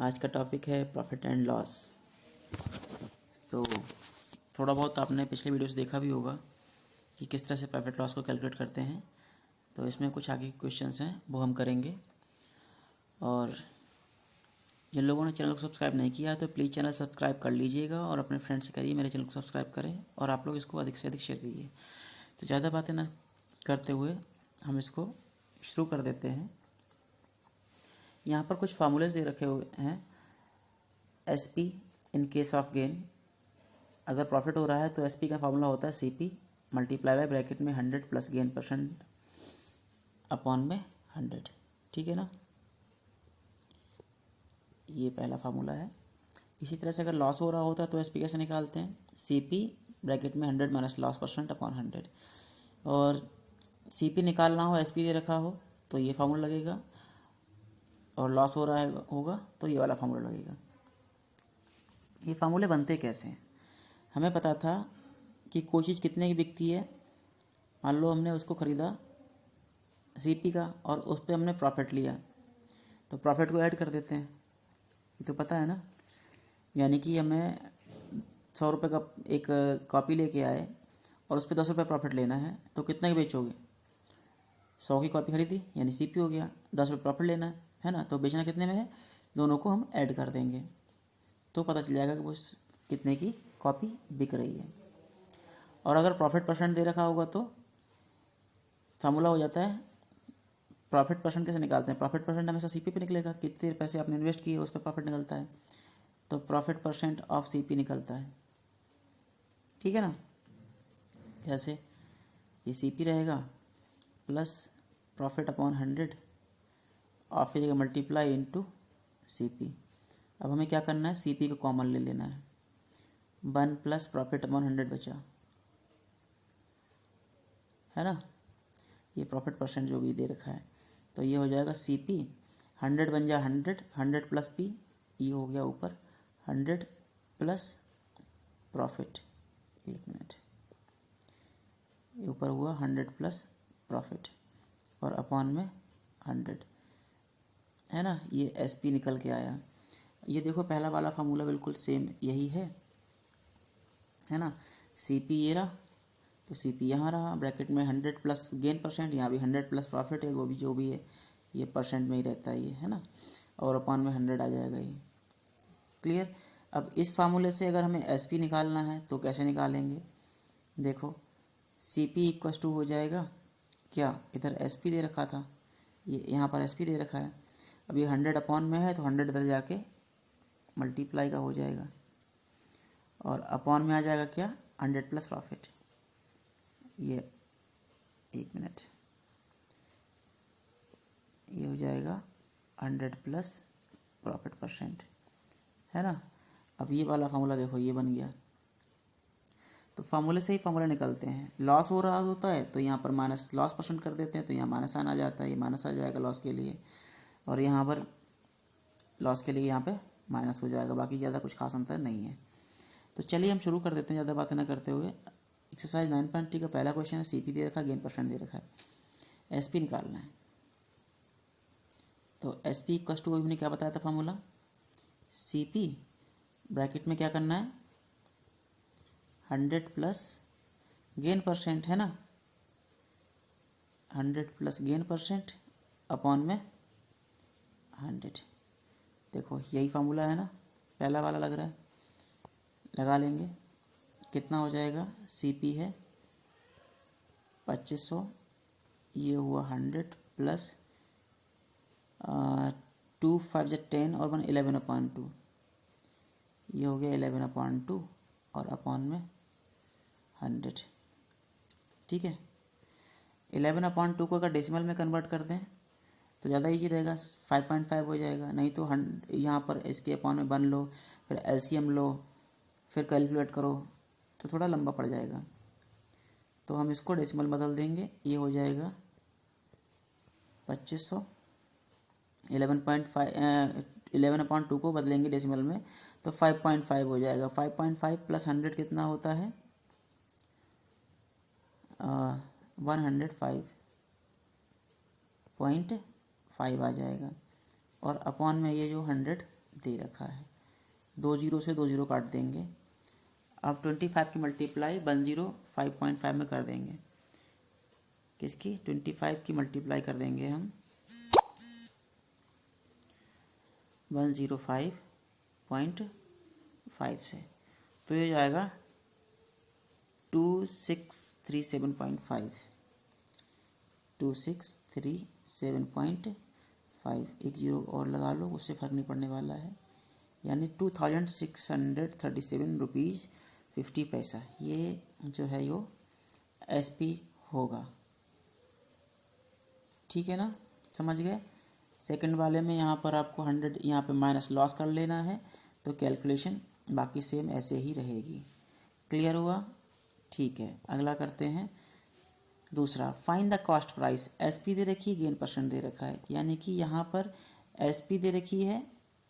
आज का टॉपिक है प्रॉफिट एंड लॉस। तो थोड़ा बहुत आपने पिछले वीडियोस देखा भी होगा कि किस तरह से प्रॉफिट लॉस को कैलकुलेट करते हैं। तो इसमें कुछ आगे के क्वेश्चंस हैं वो हम करेंगे। और जिन लोगों ने चैनल को सब्सक्राइब नहीं किया तो प्लीज़ चैनल सब्सक्राइब कर लीजिएगा और अपने फ्रेंड्स से करिए मेरे चैनल को सब्सक्राइब करें और आप लोग इसको अधिक से अधिक शेयर कीजिए। तो ज़्यादा बातें ना करते हुए हम इसको शुरू कर देते हैं। यहाँ पर कुछ फार्मूलेज दे रखे हुए हैं। SP in case of gain, अगर प्रॉफिट हो रहा है तो SP का फार्मूला होता है CP मल्टीप्लाई बाय ब्रैकेट में 100 प्लस गेन परसेंट अपॉन में 100। ठीक है ना, ये पहला फार्मूला है। इसी तरह से अगर लॉस हो रहा होता है तो SP कैसे निकालते हैं, CP ब्रैकेट में 100 माइनस लॉस परसेंट अपॉन 100। और CP निकालना हो, SP दे रखा हो तो ये फार्मूला लगेगा, और लॉस हो रहा है होगा तो ये वाला फार्मूला लगेगा। ये फार्मूले बनते कैसे हैं, हमें पता था कि कोई चीज़ कितने की बिकती है। मान लो हमने उसको ख़रीदा CP का और उस पर हमने प्रॉफिट लिया, तो प्रॉफिट को ऐड कर देते हैं, ये तो पता है ना। यानी कि हमें 100 रुपये का एक कॉपी लेके आए और उस पर 10 रुपये प्रॉफिट लेना है, तो कितना की बेचोगे, 100 की कॉपी खरीदी यानी CP हो गया, 10 रुपये प्रॉफिट लेना है ना, तो बेचना कितने में है, दोनों को हम ऐड कर देंगे तो पता चल जाएगा कि वो कितने की कॉपी बिक रही है। और अगर प्रॉफिट परसेंट दे रखा होगा तो फार्मूला हो जाता है, प्रॉफिट परसेंट कैसे निकालते हैं, प्रॉफिट परसेंट हमेशा CP पे निकलेगा, कितने पैसे आपने इन्वेस्ट किए उस पर प्रॉफिट निकलता है, तो प्रॉफिट परसेंट ऑफ CP निकलता है। ठीक है ना, जैसे ये CP रहेगा प्लस प्रॉफिट अपॉन 100 और फिर मल्टीप्लाई इनटू CP। अब हमें क्या करना है, CP को कॉमन ले लेना है, 1 प्लस प्रॉफिट अपॉन 100 बचा है ना। ये प्रॉफिट परसेंट जो भी दे रखा है तो ये हो जाएगा CP 100 बन जाए 100, 100 प्लस P, ये हो गया ऊपर 100 प्लस प्रॉफिट, एक मिनट, ये ऊपर हुआ 100 प्लस प्रॉफिट और अपॉन में 100 है ना। ये SP निकल के आया। ये देखो पहला वाला फार्मूला बिल्कुल सेम यही है ना। CP ये रहा तो CP यहाँ रहा, ब्रैकेट में 100 प्लस गेन परसेंट, यहाँ भी 100 प्लस प्रॉफिट है, वो भी जो भी है ये परसेंट में ही रहता है ये, है ना, और अपॉन में 100 आ जाएगा ये। क्लियर। अब इस फार्मूले से अगर हमें SP निकालना है तो कैसे निकालेंगे, देखो CP इक्वस टू हो जाएगा क्या, इधर SP दे रखा था, ये यहाँ पर SP दे रखा है, अब ये 100 अपॉन में है तो 100 इधर जाके मल्टीप्लाई का हो जाएगा और अपॉन में आ जाएगा क्या, 100 प्लस प्रॉफिट। ये एक मिनट, ये हो जाएगा 100 प्लस प्रॉफिट परसेंट, है ना। अब ये वाला फार्मूला देखो ये बन गया। तो फार्मूले से ही फार्मूला निकलते हैं। लॉस हो रहा होता है तो यहाँ पर माइनस लॉस परसेंट कर देते हैं, तो यहाँ माइनस आना जाता है, ये माइनस आ जाएगा लॉस के लिए, और यहाँ पर लॉस के लिए यहाँ पे माइनस हो जाएगा। बाकी ज़्यादा कुछ खास अंतर नहीं है। तो चलिए हम शुरू कर देते हैं ज़्यादा बातें ना करते हुए। एक्सरसाइज 9.3 का पहला क्वेश्चन है, CP दे रखा है, गेन परसेंट दे रखा है, SP निकालना है। तो SP इक्वस टू हमने क्या बताया था फार्मूला, CP ब्रैकेट में क्या करना है 100 प्लस गेन परसेंट, है ना, 100 प्लस गेन परसेंट अपॉन में 100। देखो यही फार्मूला है ना, पहला वाला लग रहा है, लगा लेंगे। कितना हो जाएगा, CP है 2500, ये हुआ 100 प्लस 2 5 10 और 1 11/2, ये हो गया 11/2 और अपॉन में 100। ठीक है, 11/2 को अगर डेसिमल में कन्वर्ट कर दें तो ज़्यादा ईजी रहेगा, 5.5 हो जाएगा। नहीं तो यहाँ पर इसके अपॉन में 1 लो, फिर LCM लो, फिर कैलकुलेट करो तो थोड़ा लंबा पड़ जाएगा। तो हम इसको डेसिमल बदल देंगे, ये हो जाएगा 2500, 11/2 को बदलेंगे डेसिमल में तो 5.5 हो जाएगा। 5.5 प्लस 100 कितना होता है, 105.5 आ जाएगा, और अपॉन में ये जो 100 दे रखा है। 2 जीरो से 2 जीरो काट देंगे। अब 25 की मल्टीप्लाई 105.5 में कर देंगे। किसकी? 25 की मल्टीप्लाई कर देंगे हम 105.5 से, तो ये जाएगा 2637.5। 2637.5, एक जीरो और लगा लो, उससे फ़र्क नहीं पड़ने वाला है, यानी 2637 रुपीज़ 50 पैसा ये जो है यो SP होगा। ठीक है ना, समझ गए। सेकंड वाले में यहाँ पर आपको 100 यहाँ पे माइनस लॉस कर लेना है, तो कैलकुलेशन बाकी सेम ऐसे ही रहेगी। क्लियर हुआ? ठीक है, अगला करते हैं। दूसरा, find the cost price. SP दे रखी है, गेन परसेंट दे रखा है, यानी कि यहाँ पर SP दे रखी है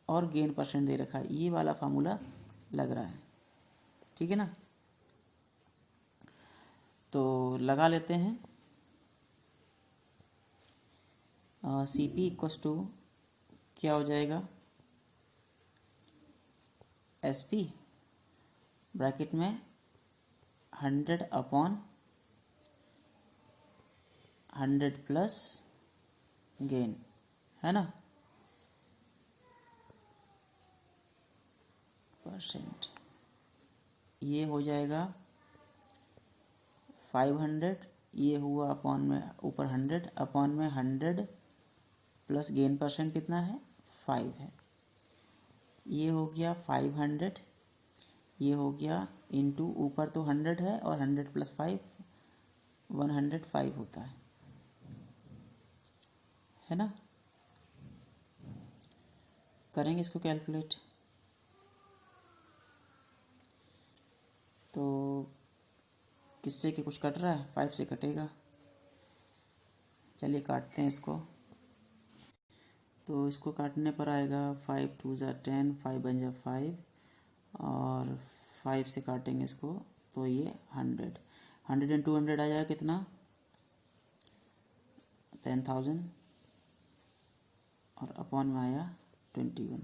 और गेन परसेंट दे रखा है, ये वाला फार्मूला लग रहा है। ठीक है ना, तो लगा लेते हैं। CP इक्वस टू क्या हो जाएगा? SP ब्रैकेट में 100 अपॉन 100 प्लस गेन, है ना, परसेंट। ये हो जाएगा 500, ये हुआ अपॉन में ऊपर 100 अपॉन में 100 प्लस गेन परसेंट कितना है? 5 है। ये हो गया 500, ये हो गया इंटू ऊपर तो 100 है और 100 प्लस 5 105 होता है ना। करेंगे इसको कैलकुलेट, तो किससे कि कुछ कट रहा है? 5 से कटेगा। चलिए काटते हैं इसको। तो इसको काटने पर आएगा 5 2 ज़ा 10, 5 1 ज़ा 5 और 5 से काटेंगे इसको तो ये 100 एंड 200 आ जाएगा कितना? 10,000 और अपॉन में आया 21,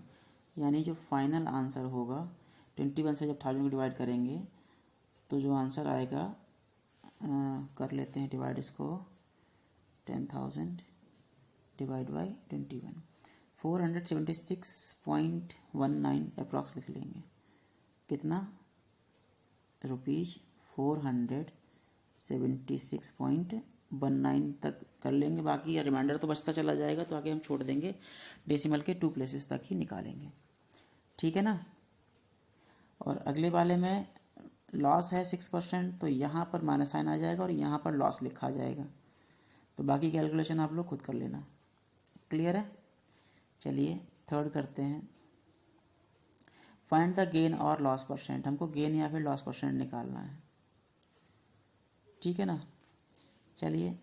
यानी जो फाइनल आंसर होगा 21 से जब 1000 को डिवाइड करेंगे तो जो आंसर आएगा कर लेते हैं डिवाइड इसको, 10,000 डिवाइड बाई 21, 476.19 अप्रॉक्स लिख लेंगे। कितना? ₹476.19 तक कर लेंगे। बाकी रिमाइंडर तो बचता चला जाएगा, तो आगे हम छोड़ देंगे, डेसिमल के 2 प्लेसेस तक ही निकालेंगे। ठीक है ना। और अगले वाले में लॉस है 6%, तो यहाँ पर माइनस साइन आ जाएगा और यहाँ पर लॉस लिखा जाएगा। तो बाकी कैलकुलेशन आप लोग खुद कर लेना। क्लियर है? चलिए थर्ड करते हैं। फाइंड द गेन और लॉस परसेंट। हमको गेन या फिर लॉस परसेंट निकालना है। ठीक है ना। चलिए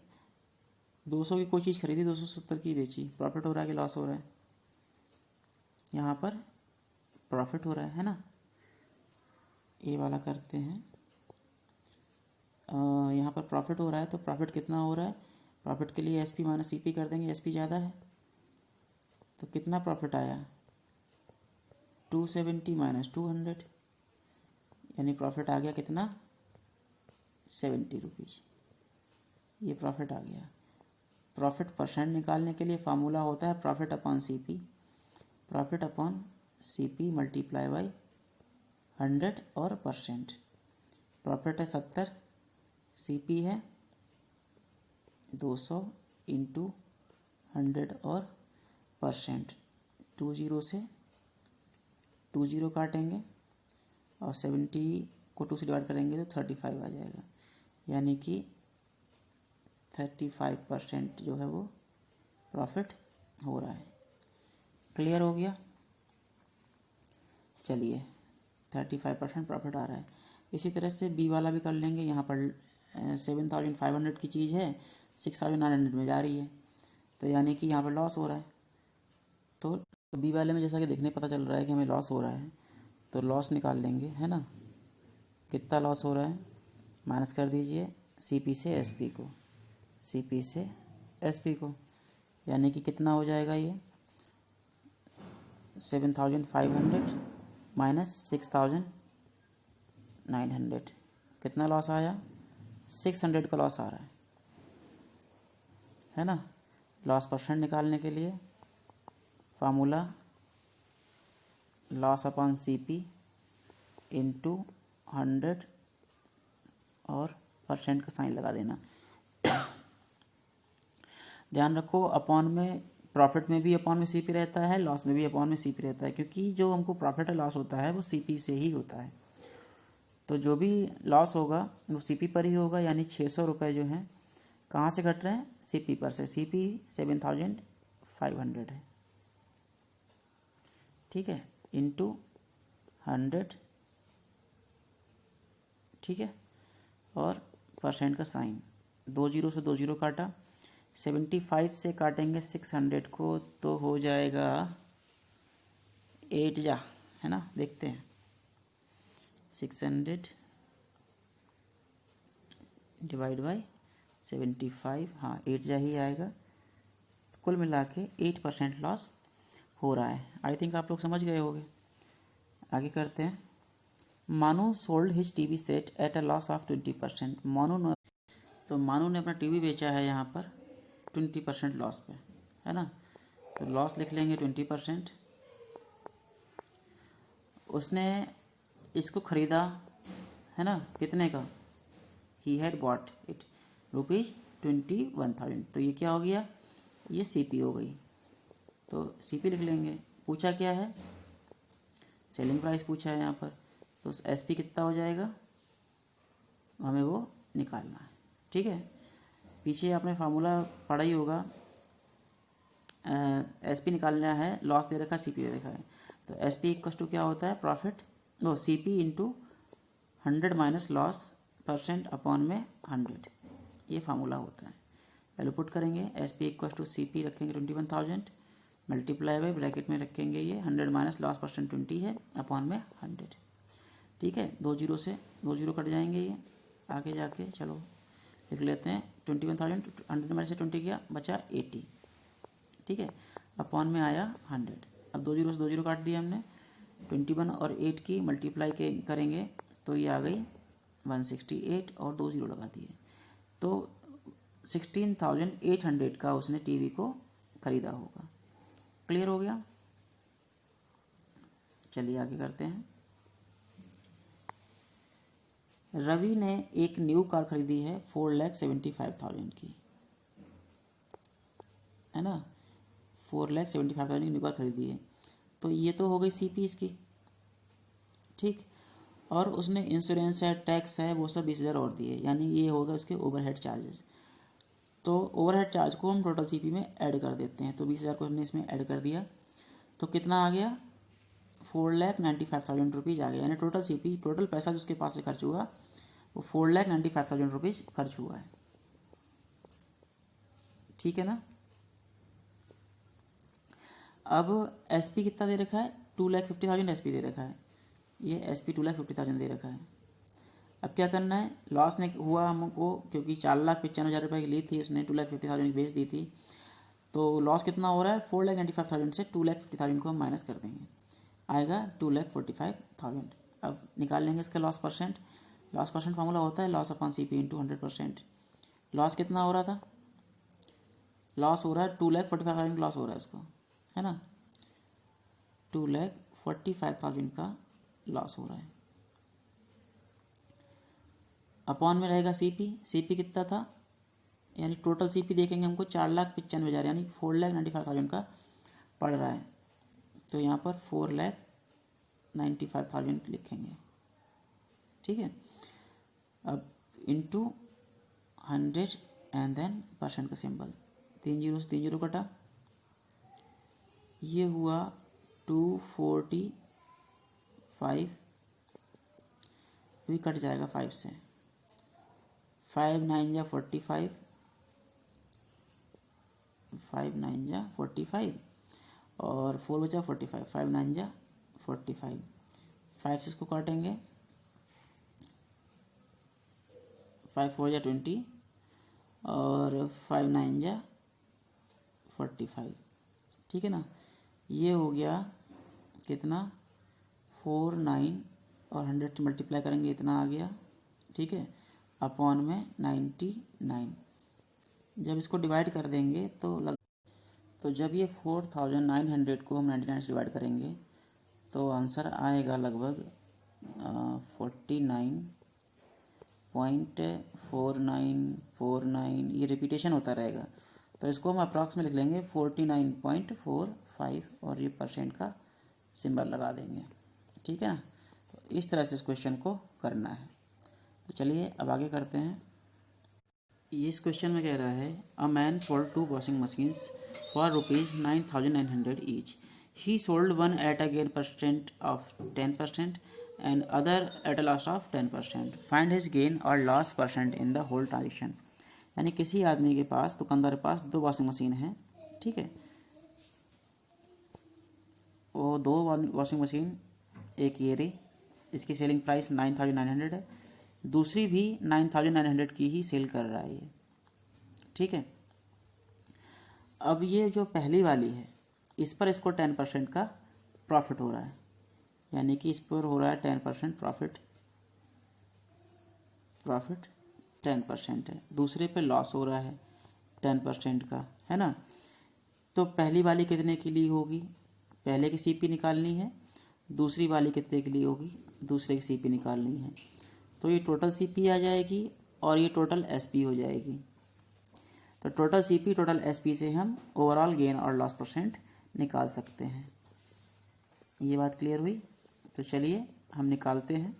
200 की कोई चीज़ खरीदी, 270 की बेची, प्रॉफिट हो रहा है कि लॉस हो रहा है? यहाँ पर प्रॉफिट हो रहा है ना। ये वाला करते हैं। यहाँ पर प्रॉफिट हो रहा है, तो प्रॉफिट कितना हो रहा है? प्रॉफिट के लिए SP माइनस CP कर देंगे, SP ज़्यादा है तो कितना प्रॉफिट आया? 270 माइनस 200, यानी प्रॉफिट आ गया कितना? 70 रुपीज़। ये प्रॉफिट आ गया। प्रॉफिट परसेंट निकालने के लिए फार्मूला होता है profit upon CP। Profit upon CP multiply by 100 और परसेंट। प्रॉफिट है 70, CP है 200 इंटू 100 और परसेंट। 20 से 20 काटेंगे और 70 को 2 से डिवाइड करेंगे तो 35 आ जाएगा, यानी कि 35% जो है वो प्रॉफिट हो रहा है। क्लियर हो गया? चलिए 35% प्रॉफिट आ रहा है। इसी तरह से B वाला भी कर लेंगे। यहाँ पर 7,500 की चीज़ है, 6,900 में जा रही है, तो यानी कि यहाँ पर लॉस हो रहा है। तो B वाले में जैसा कि देखने पता चल रहा है कि हमें लॉस हो रहा है, तो लॉस निकाल लेंगे, है ना। कितना लॉस हो रहा है? माइनस कर दीजिए CP से SP को, CP से SP को, यानी कि कितना हो जाएगा? ये 7,500 माइनस 6,900, कितना लॉस आया? 600 का लॉस आ रहा है ना। लॉस परसेंट निकालने के लिए formula loss upon CP into 100 और परसेंट का साइन लगा देना। ध्यान रखो, अपॉन में प्रॉफिट में भी अपॉन में सीपी रहता है, लॉस में भी अपॉन में सीपी रहता है, क्योंकि जो हमको प्रॉफिट और लॉस होता है वो सीपी से ही होता है। तो जो भी लॉस होगा वो सीपी पर ही होगा, यानी 600 रुपये जो हैं कहाँ से घट रहे हैं? सीपी पर से। सीपी 7,500 है, ठीक है, इंटू 100, ठीक है, और परसेंट का साइन, 2 जीरो से 2 जीरो काटा, 75 से काटेंगे 600 को तो हो जाएगा 8 जा, है ना, देखते हैं। 600 डिवाइड बाई 75, हाँ 8 जा ही आएगा। तो कुल मिला के 8% लॉस हो रहा है। आई थिंक आप लोग समझ गए होंगे। आगे करते हैं। मानू sold his TV set at a loss of 20%। मानू ने अपना टीवी बेचा है यहाँ पर 20% लॉस पे, है ना। तो लॉस लिख लेंगे 20%। उसने इसको ख़रीदा, है ना, कितने का? He had bought it ₹21,000। तो ये क्या हो गया? ये सीपी हो गई। तो सीपी लिख लेंगे। पूछा क्या है? सेलिंग प्राइस पूछा है यहाँ पर। तो एसपी कितना हो जाएगा? हमें वो निकालना है, ठीक है। पीछे आपने फार्मूला पढ़ा ही होगा। एसपी निकालना है, लॉस दे रखा है, सीपी दे रखा है। तो एसपी इक्वल टू क्या होता है? Profit, no, CP into 100 minus loss percent upon में 100, ये फार्मूला होता है। वैल्यू पुट करेंगे, एसपी इक्वल टू सीपी रखेंगे 21,000 मल्टीप्लाई बाई ब्रैकेट में रखेंगे ये 100 माइनस लॉस परसेंट 20 है अपॉन में 100, ठीक है। 2 जीरो से 2 जीरो कट जाएंगे, ये आगे जाके चलो लिख लेते हैं। 21,000 100 में से 20 गया, बचा 80, ठीक है, अपॉन में आया 100। अब 2 जीरो से 2 जीरो काट दिया हमने, 21 और 8 की मल्टीप्लाई के करेंगे तो ये आ गई 168 और 2 जीरो लगा दिए। तो 16,800 का उसने टीवी को ख़रीदा होगा। क्लियर हो गया? चलिए आगे करते हैं। रवि ने एक न्यू कार खरीदी है 4,75,000 की, है ना। 4,75,000 की न्यू कार खरीदी है। तो ये तो हो गई सीपी इसकी, ठीक। और उसने इंश्योरेंस है, टैक्स है, वो सब 20,000 और दिए, यानी ये होगा उसके ओवरहेड चार्जेस। तो ओवरहेड चार्ज को हम टोटल सीपी में ऐड कर देते हैं। तो 20,000 को हमने इसमें ऐड कर दिया तो कितना आ गया? 4,95,000 रुपीज़ आ गया, यानी टोटल सीपी, टोटल पैसा जो उसके पास से खर्च हुआ वो 4,95,000 रुपीज़ खर्च हुआ है, ठीक है ना। अब एसपी कितना दे रखा है? 2,50,000 एसपी दे रखा है। ये एसपी 2,50,000 दे रखा है। अब क्या करना है? लॉस ने हुआ हमको, क्योंकि 4,95,000 रुपये की ली थी उसने, 2,50,000 की बेच दी थी। तो लॉस कितना हो रहा है? 4,95,000 से 2,50,000 को हम माइनस कर देंगे, आएगा 2,45,000। अब निकाल लेंगे इसका loss percent. Loss percent formula होता है loss upon CP into 100%। Loss कितना हो रहा था? लॉस हो रहा है 2,45,000 लॉस हो रहा है इसको, है ना। 2,45,000 का लॉस हो रहा है। अपॉन में रहेगा सीपी। सीपी कितना था? यानी टोटल सीपी देखेंगे हमको 4,95,000 यानी 4,95,000 का पड़ रहा है। तो यहाँ पर 4,95,000 लिखेंगे, ठीक है। अब इंटू 100 एंड देन परसेंट का सिंबल, 3 जीरो से 3 जीरो कटा, ये हुआ 245, भी कट जाएगा 5 से, 5 9 जा 45, 5 9 जा 45 और 4 बचा 45, 5 9 जा 45, 5 से इसको काटेंगे, 5 4 जा 20 और 5 9 जा 45, ठीक है ना। ये हो गया कितना 49 और 100 से मल्टीप्लाई करेंगे इतना आ गया, ठीक है, अपॉन में 99। जब इसको डिवाइड कर देंगे तो जब ये 4900 को हम 99 से डिवाइड करेंगे तो आंसर आएगा लगभग 49.4949, ये रिपीटेशन होता रहेगा, तो इसको हम अप्रॉक्स में लिख लेंगे 49.45 और ये परसेंट का सिंबल लगा देंगे, ठीक है ना। तो इस तरह से इस क्वेश्चन को करना है। तो चलिए अब आगे करते हैं। ये इस क्वेश्चन में कह रहा है a man sold 2 washing machines for ₹9,900 each. He sold one eight a gain percent of 10% and other at a loss of 10%. Find his gain or loss percent in the whole transaction. यानी किसी आदमी के पास, दुकानदार के पास 2 washing machine है, ठीक है, वो 2 वॉशिंग मशीन, एक ये रही, इसकी सेलिंग प्राइस 9,900 है, दूसरी भी 9,900 की ही सेल कर रहा है ये, ठीक है। अब ये जो पहली वाली है इस पर इसको 10% का प्रॉफिट हो रहा है, यानी कि इस पर हो रहा है 10% प्रॉफिट 10% है, दूसरे पे लॉस हो रहा है 10% का, है ना। तो पहली वाली कितने के लिए होगी, पहले की सीपी निकालनी है, दूसरी वाली कितने के लिए होगी, दूसरे की सीपी निकालनी है। तो ये टोटल सीपी आ जाएगी और ये टोटल एसपी हो जाएगी। तो टोटल सीपी टोटल एसपी से हम ओवरऑल गेन और लॉस परसेंट निकाल सकते हैं। ये बात क्लियर हुई। तो चलिए हम निकालते हैं।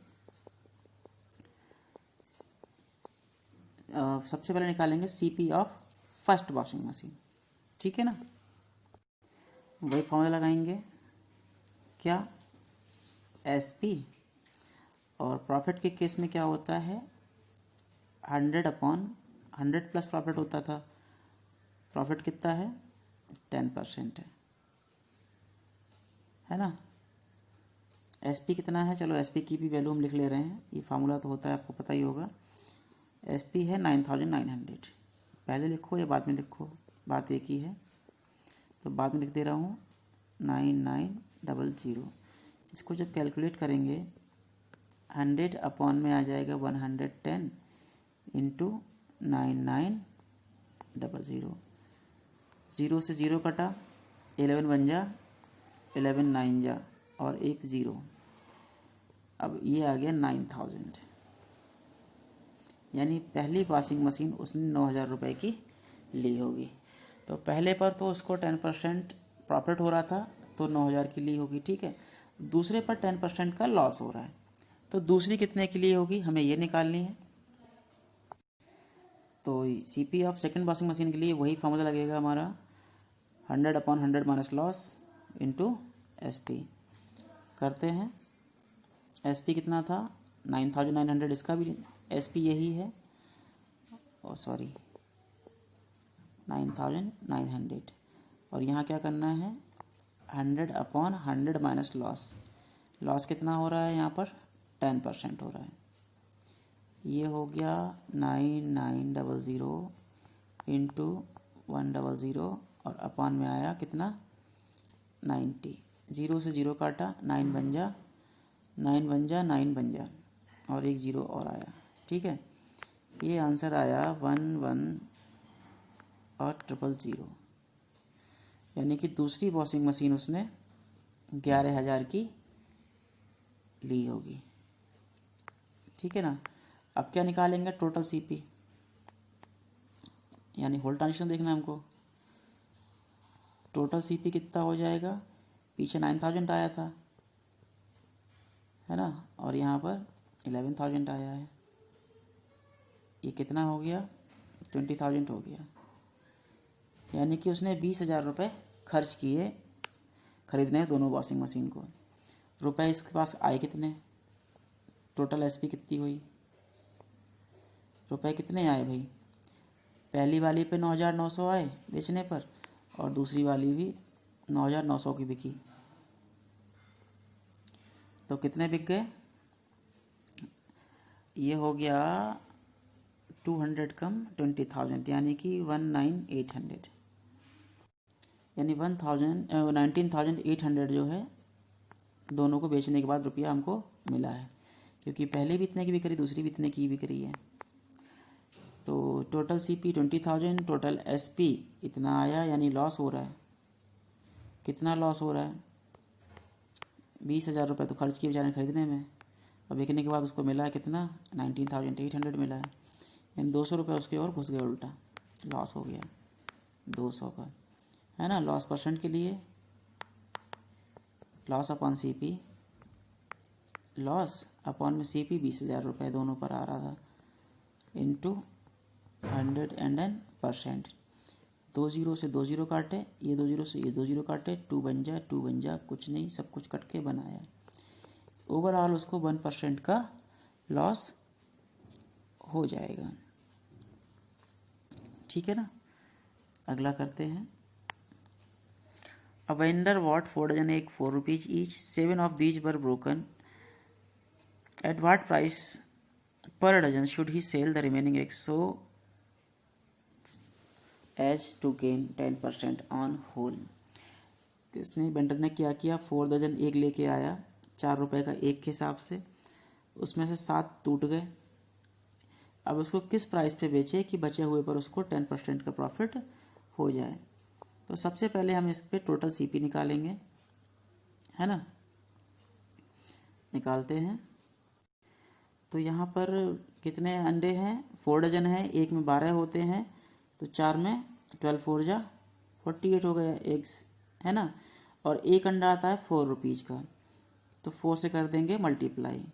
सबसे पहले निकालेंगे CP of first washing machine, ठीक है ना। वही फॉर्मूला लगाएंगे, क्या, एसपी, और प्रॉफिट के केस में क्या होता है 100/100 प्लस प्रॉफिट होता था, प्रॉफिट कितना है 10% है ना। एसपी कितना है, चलो एसपी की भी वैल्यू हम लिख ले रहे हैं, ये फार्मूला तो होता है आपको पता ही होगा। एसपी है 9,900, पहले लिखो या बाद में लिखो, बात एक ही है, तो बाद में लिख दे रहा हूँ 9900। इसको जब कैलकुलेट करेंगे 100 अपॉन में आ जाएगा 110 इंटू 9900, 0 से 0 कटा, 11 बन जा, 11 9 जा और 1 0, अब ये आ गया 9000, यानी पहली वॉशिंग मशीन उसने 9,000 रुपये की ली होगी। तो पहले पर तो उसको 10% प्रॉफिट हो रहा था तो 9,000 की ली होगी, ठीक है। दूसरे पर 10% का लॉस हो रहा है, तो दूसरी कितने की ली होगी हमें ये निकालनी है। तो CP of second washing machine के लिए वही फार्मूला लगेगा हमारा 100/100 माइनस लॉस इंटू एसपी। करते हैं, एसपी कितना था 9,900, इसका भी एसपी यही है, और सॉरी 9,900, और यहाँ क्या करना है 100/100 माइनस लॉस। लॉस कितना हो रहा है यहाँ पर 10% हो रहा है, ये हो गया 9900 इंटू 100 और अपॉन में आया कितना 90, 0 से 0 काटा, 9 बन जा 9 बन जा 9 बन जा और 1 0 और आया, ठीक है। ये आंसर आया 11 और 000, यानी कि दूसरी वॉशिंग मशीन उसने 11,000 की ली होगी, ठीक है ना। अब क्या निकालेंगे टोटल सीपी, यानी होल ट्रांजेक्शन देखना है हमको। टोटल सीपी कितना हो जाएगा, पीछे 9,000 आया था, है ना, और यहाँ पर 11,000 आया है, ये कितना हो गया 20,000 हो गया, यानी कि उसने 20,000 रुपये खर्च किए खरीदने दोनों वॉशिंग मशीन को। रुपए इसके पास आए कितने, टोटल एसपी कितनी हुई, रुपए कितने आए भाई, पहली वाली पे 9,900 आए बेचने पर, और दूसरी वाली भी 9,900 की बिकी, तो कितने बिक गए, ये हो गया 200 कम 20,000, यानी कि 19,800, यानी 19,800 जो है दोनों को बेचने के बाद रुपया हमको मिला है, क्योंकि पहले भी इतने की बिक रही, दूसरी भी इतने की बिक रही है। तो टोटल CP 20,000, टोटल SP इतना आया, यानी लॉस हो रहा है। कितना लॉस हो रहा है? 20,000 रुपये तो खर्च किए बेचारे खरीदने में, और बिकने के बाद उसको मिला है कितना? 19,800 मिला है, यानी 200 रुपये उसके और घुस गए, उल्टा लॉस हो गया 200 का, है ना। लॉस परसेंट के लिए loss upon CP, loss upon में CP 20,000 रुपये दोनों पर आ रहा था, इंटू 110%। 2 जीरो से 2 जीरो काटे, ये 2 जीरो से ये 2 जीरो काटे, 2 बन जा कुछ नहीं, सब कुछ कट के बनाया। ओवरऑल उसको 1% का लॉस हो जाएगा, ठीक है ना। अगला करते हैं। A vendor bought 4 dozen egg, 4 rupees each. 7 of these were broken. At what price per dozen should he sell the remaining eggs so as to gain 10% on whole? इसने वेंडर ने क्या किया? 4 डजन एग लेके आया 4 रुपए का एक के हिसाब से, उसमें से 7 टूट गए। अब उसको किस प्राइस पे बेचे कि बचे हुए पर उसको 10% का प्रॉफिट हो जाए। तो सबसे पहले हम इस पे टोटल CP निकालेंगे, है ना। निकालते हैं। तो यहाँ पर कितने अंडे हैं? 4 डजन है, एक में 12 होते हैं, तो 4 में 12 4 जा 48 हो गया एग्स, है ना। और एक अंडा आता है 4 रुपीज़ का, तो 4 से कर देंगे मल्टीप्लाई,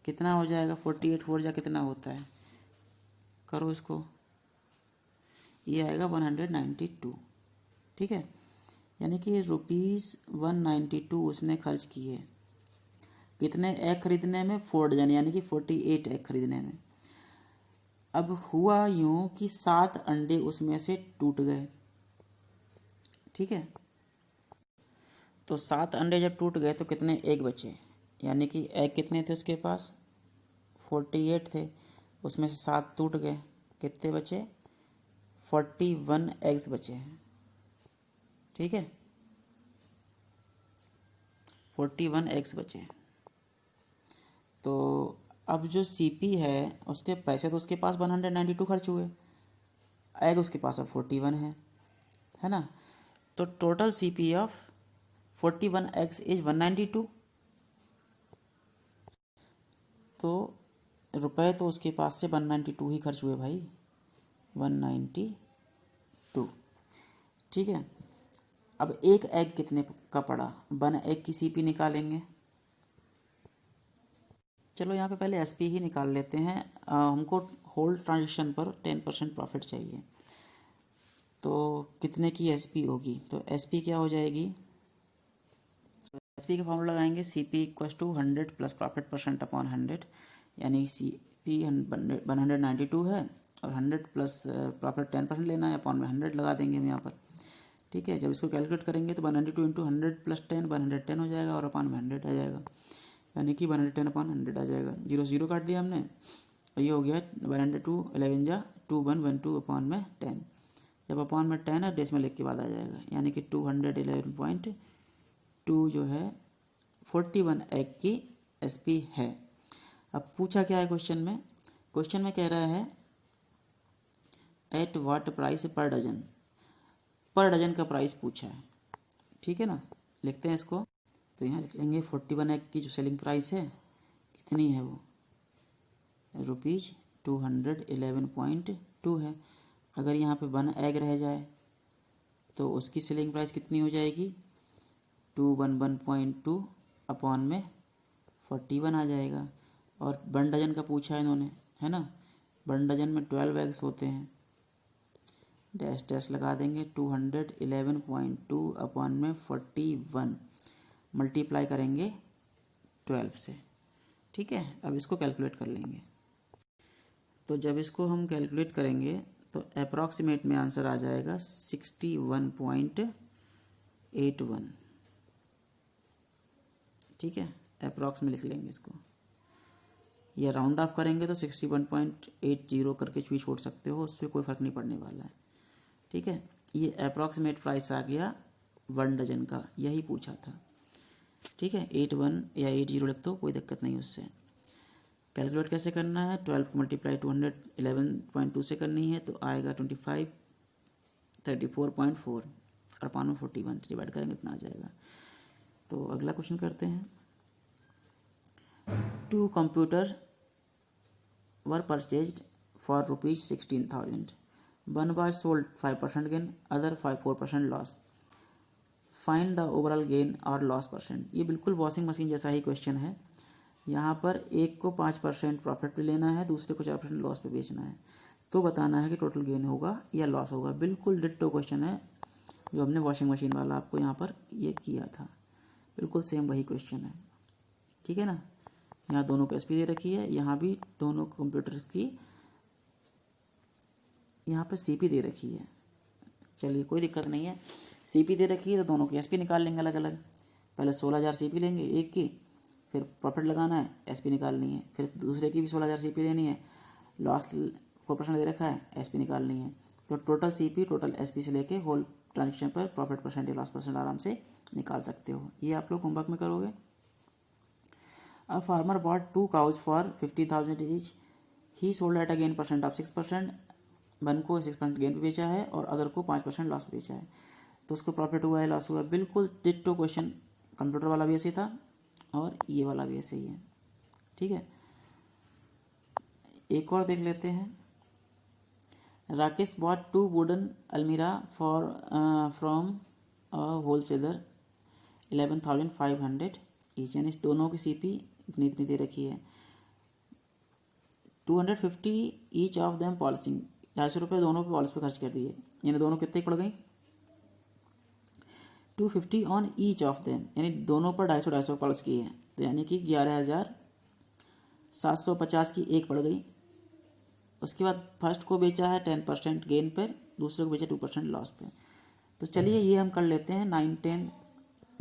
कितना हो जाएगा? 48 4 जा कितना होता है? करो इसको, ये आएगा 192, ठीक है। यानी कि ₹192 उसने खर्च किए कितने एग खरीदने में? 4 डजन, यानी कि 48 एग खरीदने में। अब हुआ यूं कि 7 अंडे उसमें से टूट गए, ठीक है। तो 7 अंडे जब टूट गए तो कितने एग बचे? यानी कि एग कितने थे उसके पास? 48 थे, उसमें से 7 टूट गए, कितने बचे? 41 एग्स बचे हैं, ठीक है। 41 एग्स बचे। तो अब जो CP है उसके पैसे तो उसके पास 192 खर्च हुए, एग उसके पास अब 41 है ना। तो total CP of 41 eggs is 192। तो रुपए तो उसके पास से 192 ही खर्च हुए भाई, 192, ठीक है। अब एक एग कितने का पड़ा? 1 एग की CP निकालेंगे। चलो यहाँ पे पहले SP ही निकाल लेते हैं, हमको होल्ड ट्रांजेक्शन पर 10% प्रॉफिट चाहिए। तो कितने की SP होगी? तो SP क्या हो जाएगी? SP का फॉर्मूला लगाएंगे, CP = 100 plus profit percent upon 100, यानी CP 192 है और 100 प्लस प्रॉफिट 10% लेना है, अपॉन में 100 लगा देंगे हम यहाँ पर, ठीक है। जब इसको कैलकुलेट करेंगे तो 192 इंटू 100 प्लस 10 110 हो जाएगा, और अपॉन में 100 आ जाएगा, यानी कि 110 अपॉन 100 आ जाएगा। 0 0 काट दिया हमने, और ये हो गया 102 11 जा 2112 अपॉन में 10। जब अपॉन में 10 है डेसिमल एक के बाद आ जाएगा, यानी कि 211.2 जो है 41 एग की SP है। अब पूछा क्या है क्वेश्चन में? क्वेश्चन में कह रहा है at what price per dozen, per dozen का प्राइस पूछा है, ठीक है ना। लिखते हैं इसको। तो यहाँ लिख लेंगे 41 एग की जो सेलिंग प्राइस है कितनी है? वो ₹211.2 है। अगर यहाँ पे 1 एग रह जाए तो उसकी सेलिंग प्राइस कितनी हो जाएगी? 211.2 अपॉन में 41 आ जाएगा। और 1 डजन का पूछा है इन्होंने, है ना। 1 डजन में 12 एग्स होते हैं, डैश डैश लगा देंगे, 211.2 अपॉन में 41 मल्टीप्लाई करेंगे 12 से, ठीक है। अब इसको कैलकुलेट कर लेंगे। तो जब इसको हम कैलकुलेट करेंगे तो अप्रॉक्सीमेट में आंसर आ जाएगा 61.81, ठीक है। अप्रॉक्स में लिख लेंगे इसको, या राउंड ऑफ करेंगे तो 61.80 करके भी छोड़ सकते हो, उस पर कोई फ़र्क नहीं पड़ने वाला है, ठीक है। ये अप्रॉक्सीमेट प्राइस आ गया 1 डजन का, यही पूछा था। ठीक है, 81 या 80 लिख दो, कोई दिक्कत नहीं उससे। कैलकुलेट कैसे करना है, 12 को मल्टीप्लाई 211.2 से करनी है, तो आएगा 25 34.4 और 41 डिवाइड करेंगे इतना आ जाएगा। तो अगला क्वेश्चन करते हैं। 2 computer were purchased for ₹16,000. One was sold 5% gain, other 4% loss. Find the overall gain or loss percent. ये बिल्कुल वॉशिंग मशीन जैसा ही क्वेश्चन है। यहाँ पर एक को 5% प्रॉफिट पे लेना है, दूसरे को 4% लॉस पे बेचना है, तो बताना है कि टोटल गेन होगा या लॉस होगा। बिल्कुल डिट्टो क्वेश्चन है जो हमने वॉशिंग मशीन वाला आपको यहाँ पर ये किया था, बिल्कुल सेम वही क्वेश्चन है। ठीक है ना, यहाँ दोनों को एसपी दे रखी है, यहाँ भी दोनों कंप्यूटर्स की यहाँ पर सीपी दे रखी है। चलिए कोई दिक्कत नहीं है, सीपी दे रखी है तो दोनों की एसपी निकाल लेंगे अलग अलग। पहले 16,000 सीपी लेंगे एक की, फिर प्रॉफिट लगाना है, एसपी निकालनी है, फिर दूसरे की भी 16,000 सीपी लेनी है, लॉस 4% दे रखा है, एसपी निकालनी है। तो टोटल सीपी टोटल एसपी से लेके होल ट्रांजेक्शन पर प्रॉफिट परसेंट या लॉस परसेंट आराम से निकाल सकते हो। ये आप लोग होमवर्क में करोगे। A farmer bought 2 cows for 50,000 each, he sold at a gain percent of 6%। One को 6% गेन पे बेचा है और अदर को 5% लॉस पे बेचा है, तो उसको प्रॉफिट हुआ है लॉस हुआ है। बिल्कुल डिट्टो क्वेश्चन, कंप्यूटर वाला भी ऐसे था और ये वाला भी ऐसे ही है। ठीक है, एक और देख लेते हैं। राकेश बॉट 2 वुडन अलमीरा फॉर फ्रॉम होलसेलर 11,500 ईच, यानी इस दोनों की सीपी इतनी इतनी दे रखी है। 250 ईच ऑफ देम पॉलिशिंग, 250 रुपये दोनों पे पॉलिश पे खर्च कर दिए, यानी दोनों कितने पड़ गई 250 ऑन ईच ऑफ देम, यानी दोनों पर 250 पॉलिश की है, तो यानी कि 11,750 की एक पड़ गई। उसके बाद फर्स्ट को बेचा है 10% गेन पर, दूसरे को बेचा 2% लॉस पे। तो चलिए ये हम कर लेते हैं। 9, 10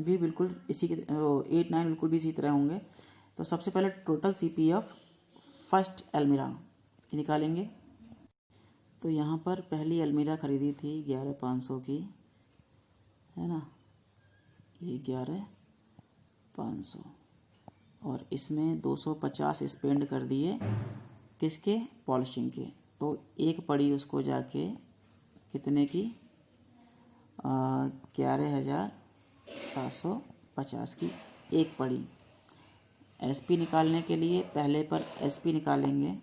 भी बिल्कुल इसी के 8, 9 बिल्कुल भी इसी तरह होंगे। तो सबसे पहले टोटल सीपी ऑफ फर्स्ट अलमीरा निकालेंगे। तो यहाँ पर पहली अलमीरा ख़रीदी थी 11,500 की, है ना, ये 11,500 और इसमें 250 स्पेंड कर दिए किसके, पॉलिशिंग के। तो एक पड़ी उसको जाके कितने की 11,750 की एक पड़ी। एसपी निकालने के लिए पहले पर एसपी निकालेंगे,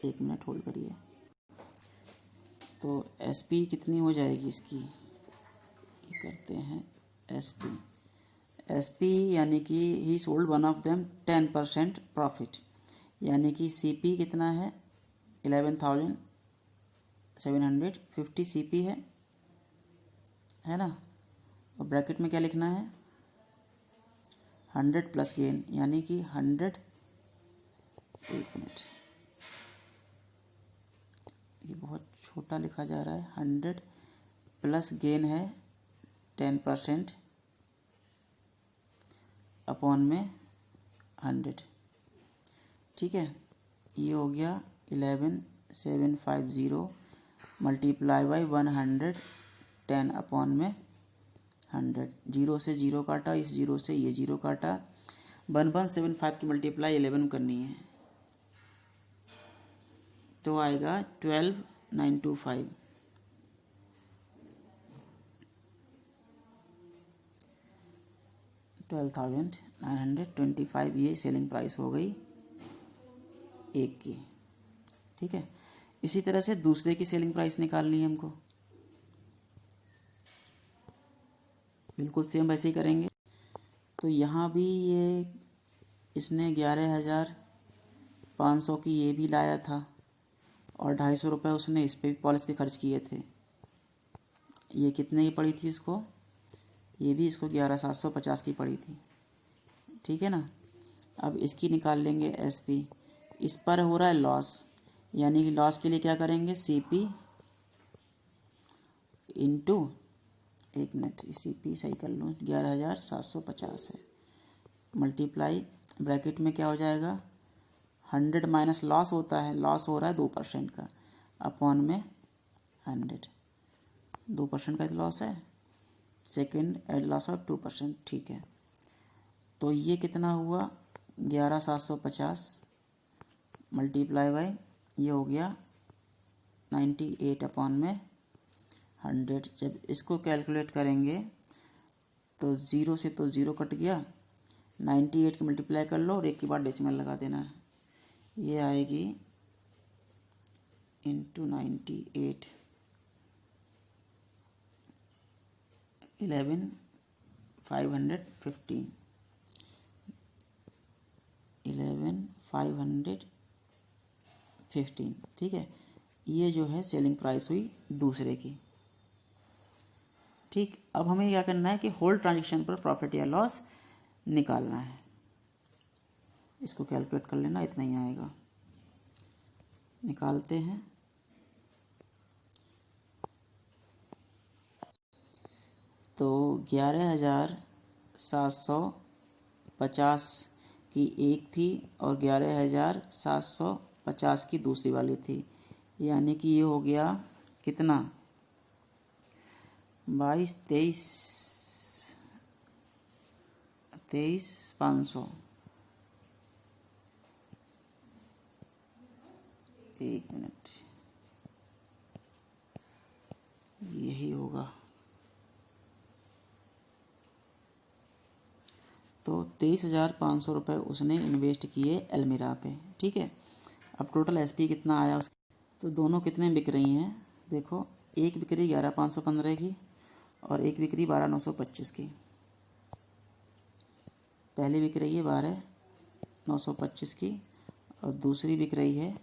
1 मिनट होल्ड करिए। तो एसपी कितनी हो जाएगी इसकी, ये करते हैं एसपी। एसपी यानी कि ही sold one of them 10% profit, यानी कि सीपी कितना है 11,750 सीपी है ना। और ब्रैकेट में क्या लिखना है 100 प्लस गेन, यानी कि 100, एक मिनट ये बहुत छोटा लिखा जा रहा है, 100 प्लस गेन है 10% अपॉन में 100। ठीक है, ये हो गया 11,750 मल्टीप्लाई बाई 110 अपॉन में 100। जीरो से जीरो काटा, इस जीरो से ये जीरो काटा, 1175 की मल्टीप्लाई 11 करनी है, तो आएगा 12,925। 12,925 ये सेलिंग प्राइस हो गई एक की। ठीक है, इसी तरह से दूसरे की सेलिंग प्राइस निकालनी है हमको, बिल्कुल सेम वैसे ही करेंगे। तो यहाँ भी ये इसने 11,500 की ये भी लाया था और 250 रुपये उसने इस पर भी पॉलिश के खर्च किए थे। ये कितने की पड़ी थी इसको, ये भी इसको 11,750 की पड़ी थी। ठीक है ना, अब इसकी निकाल लेंगे एसपी। इस पर हो रहा है लॉस, यानी कि लॉस के लिए क्या करेंगे सीपी इंटू, एक मिनट सीपी सही कर लूँ, 11,750 है, मल्टीप्लाई ब्रैकेट में क्या हो जाएगा 100 माइनस लॉस होता है, लॉस हो रहा है 2% का, अपॉन में 100, 2% का लॉस है, सेकेंड एड लॉस ऑफ 2%। ठीक है, तो ये कितना हुआ 11,750 मल्टीप्लाई बाय ये हो गया 98 अपॉन में 100। जब इसको कैलकुलेट करेंगे तो 0 से तो 0 कट गया, 98 की मल्टीप्लाई कर लो और 1 के बाद डेसिमल लगा देना है। ये आएगी इंटू 98 11,515 11,515 ठीक है। ये जो है सेलिंग प्राइस हुई दूसरे की। ठीक, अब हमें क्या करना है कि होल ट्रांजेक्शन पर प्रॉफिट या लॉस निकालना है। इसको कैलकुलेट कर लेना, इतना ही आएगा। निकालते हैं। तो 11,750 की एक थी और 11,750 की दूसरी वाली थी, यानी कि ये हो गया कितना 23,500। एक मिनट, यही होगा। तो 23,500 रुपये उसने इन्वेस्ट किए अलमीरा पे। ठीक है, अब टोटल एसपी कितना आया उसका, तो दोनों कितने बिक रही हैं देखो, एक बिक रही 11,515 की और एक बिक रही 12,925 की। पहली बिक रही है 12,925 की और दूसरी बिक रही है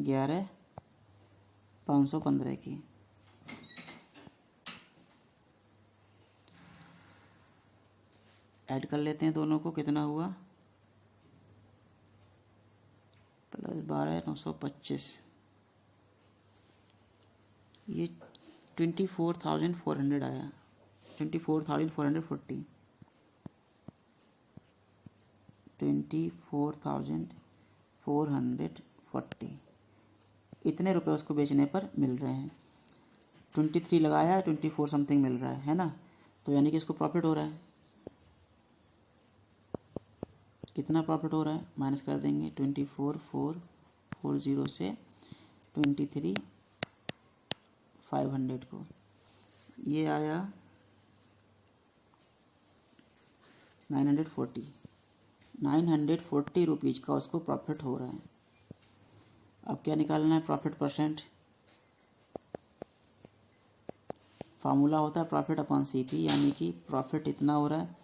11,515 की। ऐड कर लेते हैं दोनों को, कितना हुआ प्लस 12,925, ये 24,400 आया, 24,440, 24,440। इतने रुपए उसको बेचने पर मिल रहे हैं। 23 लगाया, 24 समथिंग मिल रहा है ना, तो यानी कि इसको प्रॉफिट हो रहा है। कितना प्रॉफिट हो रहा है माइनस कर देंगे 24,440 से 23,500 को, ये आया 940 रुपीज़ का उसको प्रॉफिट हो रहा है। अब क्या निकालना है, प्रॉफिट परसेंट। फार्मूला होता है प्रॉफिट अपॉन सीपी, यानी कि प्रॉफिट इतना हो रहा है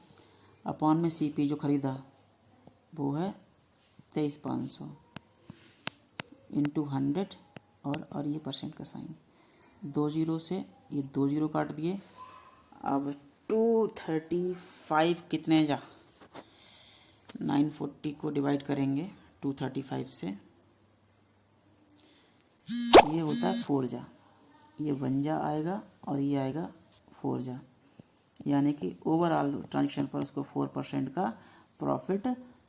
अपॉन में सीपी जो ख़रीदा वो है 23,500 इंटू 100 और ये परसेंट का साइन, 2 जीरो से ये 2 जीरो काट दिए। अब 235 कितने जा 940 को डिवाइड करेंगे 235 से, ये होता है 4 जा, ये 1 जा आएगा और ये आएगा 4 जा, यानी कि ओवरऑल ट्रांजेक्शन पर उसको 4% का प्रॉफिट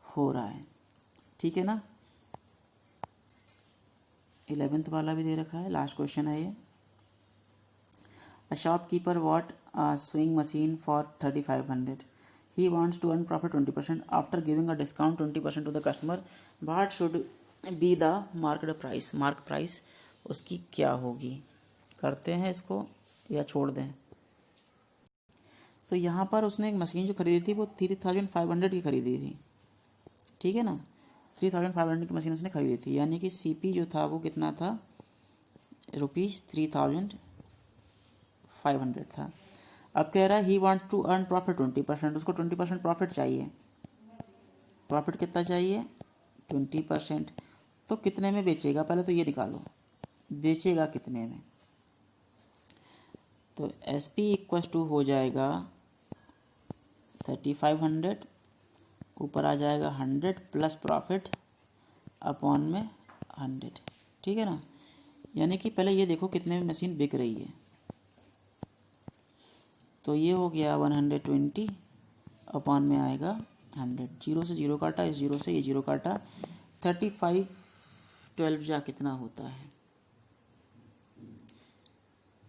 हो रहा है। ठीक है ना। 11th वाला भी दे रखा है, लास्ट क्वेश्चन है ये। A shopkeeper bought a sewing machine for 3,500. He wants to earn profit 20% after giving a discount 20% to the customer. What should be the market price? Mark price उसकी क्या होगी? करते हैं इसको या छोड़ दें। तो यहाँ पर उसने एक मशीन जो खरीदी थी वो 3,500 की खरीदी थी। ठीक है ना, 3,500 की मशीन उसने खरीदी थी, यानी कि सीपी जो था वो कितना था ₹3,500 था। अब कह रहा है he want to earn profit 20%, उसको 20% प्रॉफिट चाहिए। प्रॉफिट कितना चाहिए 20%, तो कितने में बेचेगा पहले तो ये निकालो, बेचेगा कितने में। तो एस पी इक्वल टू हो जाएगा 3,500, ऊपर आ जाएगा 100 प्लस प्रॉफिट अपॉन में 100। ठीक है ना, यानी कि पहले ये देखो कितने में मशीन बिक रही है, तो ये हो गया 120 अपॉन में आएगा 100, जीरो से जीरो काटा, इस जीरो से ये जीरो काटा, 35 12 जा कितना होता है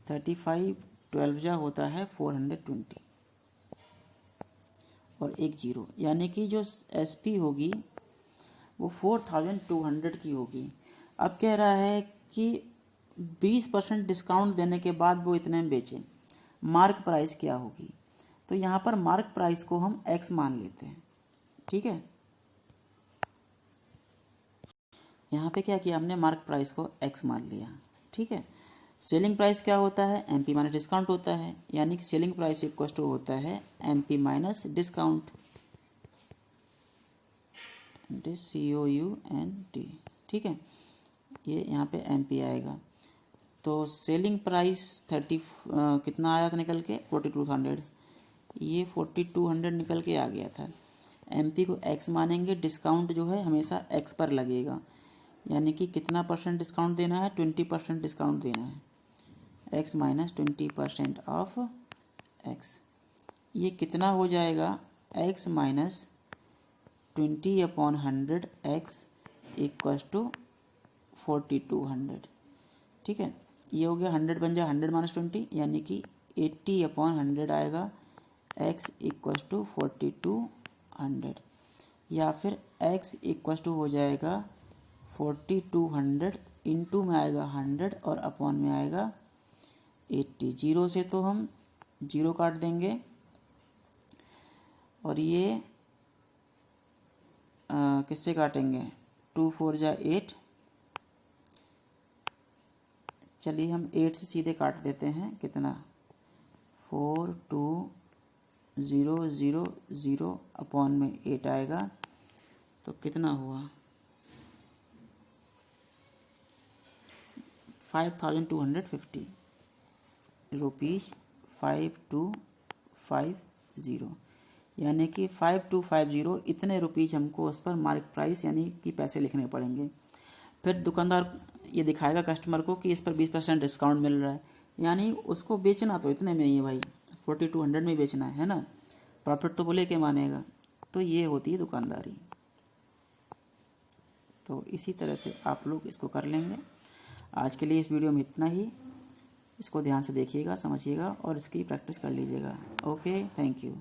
35 12 जा होता है 420, और एक जीरो, यानी कि जो SP होगी वो 4200 की होगी। अब कह रहा है कि 20% डिस्काउंट देने के बाद वो इतने में बेचें, मार्क प्राइस क्या होगी। तो यहाँ पर मार्क प्राइस को हम X मान लेते हैं, ठीक है। यहाँ पे क्या किया हमने, मार्क प्राइस को X मान लिया, ठीक है। सेलिंग प्राइस क्या होता है, MP माइनस डिस्काउंट होता है, यानी कि सेलिंग प्राइस इक्वल टू होता है MP माइनस डिस्काउंट, COUNT, ठीक है। ये यहाँ पे MP आएगा। तो सेलिंग प्राइस कितना आया था निकल के 4200, ये 4200 निकल के आ गया था। MP को X मानेंगे, डिस्काउंट जो है हमेशा X पर लगेगा, यानी कि कितना परसेंट डिस्काउंट देना है, 20% डिस्काउंट देना है, X माइनस 20% ऑफ X। ये कितना हो जाएगा, X minus 20/100 X equals to 4200, ठीक है। ये हो गया 100 बन जाए 100 माइनस 20, यानी कि 80/100 आएगा, X इक्वल्स टू 4200, या फिर X इक्वल्स टू हो जाएगा 4200 इंटू में आएगा 100 और अपॉन में आएगा 80। जीरो से तो हम जीरो काट देंगे और ये किससे काटेंगे, 2 4 जा 8, चलिए हम 8 से सीधे काट देते हैं, कितना 4 2 0 0 0 अपॉन में 8 आएगा, तो कितना हुआ 5250 रुपीज़ 5250, यानी कि 5250 इतने रुपीज़ हमको उस पर मार्क प्राइस यानी कि पैसे लिखने पड़ेंगे। फिर दुकानदार ये दिखाएगा कस्टमर को कि इस पर 20% डिस्काउंट मिल रहा है, यानी उसको बेचना तो इतने में ही है भाई, 4200 में बेचना है ना, प्रॉफिट तो बोले के मानेगा। तो ये होती है दुकानदारी। तो इसी तरह से आप लोग इसको कर लेंगे। आज के लिए इस वीडियो में इतना ही, इसको ध्यान से देखिएगा, समझिएगा और इसकी प्रैक्टिस कर लीजिएगा। Okay, thank you.